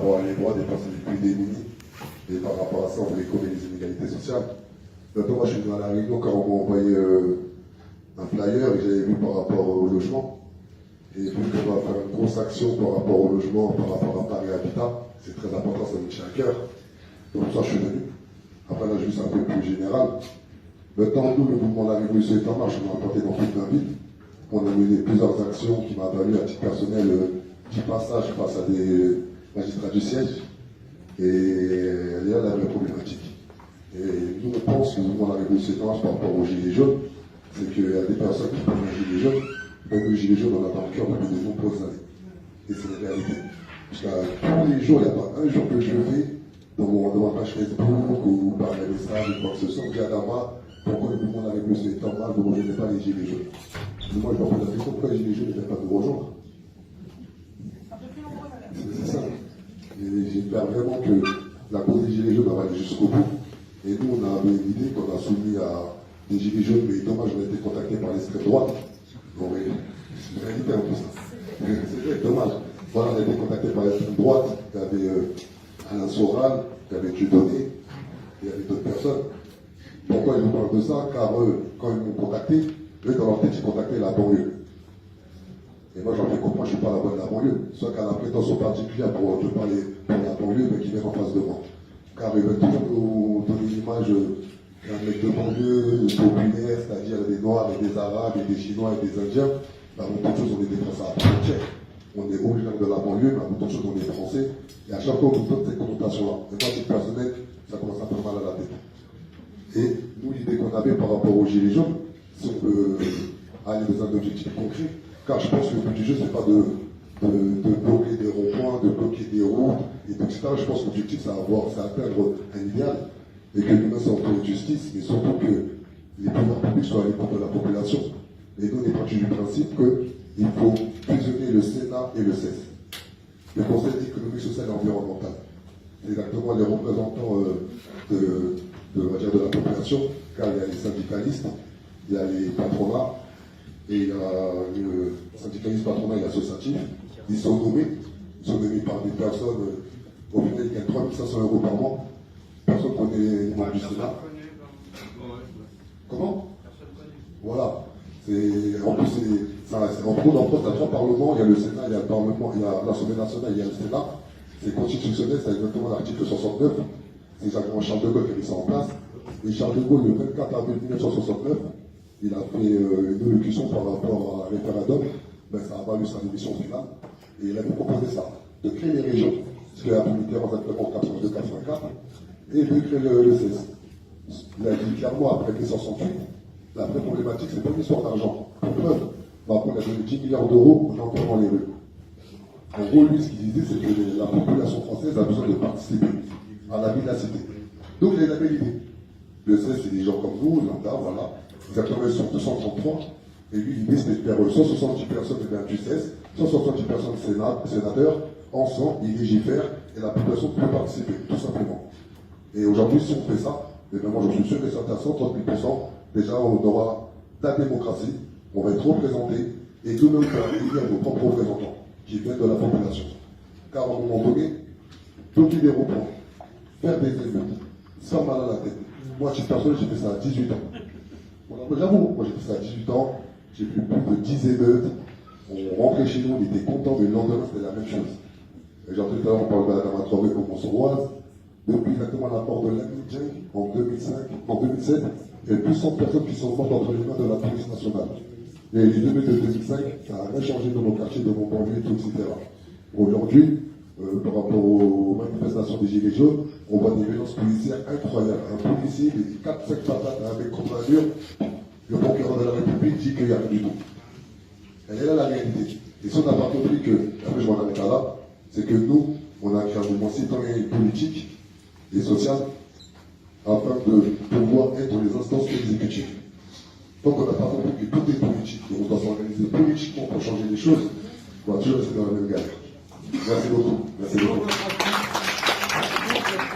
avoir les droits des personnes les plus démunies. Et par rapport à ça, on voulait corriger les inégalités sociales. Maintenant, moi, je suis venu à la réunion quand on m'a envoyé un flyer et j'avais vu par rapport au logement. Et vu qu'on va faire une grosse action par rapport au logement, par rapport à Paris Habitat, c'est très important, ça me tient à cœur. Donc ça, je suis venu. Après, là, juste un peu plus général. Maintenant, nous, le mouvement de la Révolution est en marche, on a implanté dans toute la ville. On a mené plusieurs actions qui m'ont valu à titre personnel 10 passages face à des magistrats du siège. Et il y a la vraie problématique. Et nous, on pense que le mouvement de la Révolution est en marche par rapport aux Gilets jaunes, c'est qu'il y a des personnes qui prennent les Gilets jaunes, même le Gilet jaune, on a dans le cœur depuis de nombreuses années. Et c'est la réalité. Parce que tous les jours, il n'y a pas un jour que je vais dans ma page Facebook ou par les messages ou quoi que ce soit, je dis à Dama, pourquoi le mouvement de la Révolution est en marche, vous ne rejoignez pas les Gilets jaunes. Et moi, je leur pose la question, pourquoi les Gilets jaunes ne viennent pas nous rejoindre? C'est ça. Et j'espère vraiment que la cause des Gilets jaunes va aller jusqu'au bout. Et nous, on avait une idée qu'on a soumis à des Gilets jaunes, mais dommage, on a été contactés par l'extrême droite. Bon, oui, c'est une réalité en tout ça. C'est vrai, dommage. Voilà, on a été contacté par l'extrême droite, il y avait Alain Soral, il y avait Dieudonné, il y avait d'autres personnes. Pourquoi ils nous parlent de ça? Car quand ils m'ont contacté, eux, dans leur tête, ils contactaient la banlieue. Et moi, j'en ai compris, je ne suis pas la voix de la banlieue. Soit qu'à la prétention particulière pour parler pour la banlieue, mais qui vient en face de moi. Car ils veulent toujours nous donner l'image d'un mec de banlieue populaire, c'est-à-dire des Noirs et des Arabes et des Chinois et des Indiens. Avant toute chose, on est des Français à part entière. On est originaire de la banlieue, mais avant toute chose, on est Français. Et à chaque fois, on nous donne ces connotations-là. Et moi, à titre personnel, ça commence à faire mal à la tête. Et nous, l'idée qu'on avait par rapport aux Gilets jaunes, si on veut aller dans un objectif concret, car je pense que le but du jeu, c'est pas de bloquer des ronds-points, de bloquer des routes, et etc. Je pense que l'objectif, c'est atteindre un idéal, et que l'humain s'entoure de justice, mais surtout que les pouvoirs publics soient à l'écoute de la population. Et nous, on est parti du principe qu'il faut fusionner le Sénat et le CES, le Conseil économique, social et environnemental. C'est exactement les représentants on va dire, de la population, car il y a les syndicalistes, il y a les patronats, et il y a le syndicaliste patronat et associatif. Ils sont nommés par des personnes, au final, ils gagnent 3 500 € par mois. Personne connaît les membres du Sénat. Comment? Voilà. En plus, en gros, dans le poste, il y a 3 parlements, il y a le Sénat, il y a le Parlement, il y a l'Assemblée nationale, il y a le Sénat. C'est constitutionnel, c'est exactement l'article 69. C'est exactement Charles de Gaulle qui a mis ça en place. Et Charles de Gaulle, le 24 avril 1969, il a fait une allocution par rapport à un référendum. Ben, ça a valu sa démission finale. Et il avait proposé ça, de créer les régions, ce qu'il a appelé Mitterrand exactement en 82-84, et de créer le CES. Il a dit clairement, après 1968, la vraie problématique, c'est pas une histoire d'argent. Pour preuve, on a donné 10 milliards d'euros aux gens qui sont dans les rues. En gros, lui, ce qu'il disait, c'est que la population française a besoin de participer à la vie de la cité. Donc, il avait l'idée. Le CES, c'est des gens comme nous, lambda, voilà. Exactement, ils sont 233. Et lui, l'idée, c'était de faire 170 personnes du CES, 170 personnes sénateurs, ensemble, ils légifèrent, et la population peut participer, tout simplement. Et aujourd'hui, si on fait ça, et bien moi, j'en suis sûr que certains 130 000%, déjà, on aura de la démocratie, on va être représenté, et nous-mêmes, on va élire nos propres représentants, qui viennent de la population. Car à un moment donné, bloquer des ronds-points, faire des émeutes, se faire mal à la tête. Moi, à titre personnel, j'ai fait ça à 18 ans. J'avoue, moi j'ai fait ça à 18 ans, j'ai fait plus de 10 émeutes, on rentrait chez nous, on était contents, mais le lendemain, c'était la même chose. Et genre tout à l'heure, on parle de la Dama Traoré comme Montsoroise. Depuis exactement la mort de Lamine Dieng en 2007, il y a plus de 100 personnes qui sont mortes entre les mains de la police nationale. Et les émeutes de 2005, ça a rien changé dans nos quartiers, dans nos banlieues, tout, etc. Aujourd'hui, par rapport aux manifestations des Gilets jaunes, on voit des violences policières incroyables. Un policier, il dit 4-5 patates à un mec contre un mur, le procureur de la République dit qu'il n'y a rien du tout. Elle est là la réalité. Et si on n'a pas compris que, après je m'en arrête là, c'est que nous, on a créé un mouvement citoyen et politique et social afin de pouvoir être les instances exécutives. Donc on n'a pas compris que tout est politique, et on doit s'organiser politiquement pour changer les choses, on va toujours rester dans la même galère. Merci beaucoup. Merci beaucoup.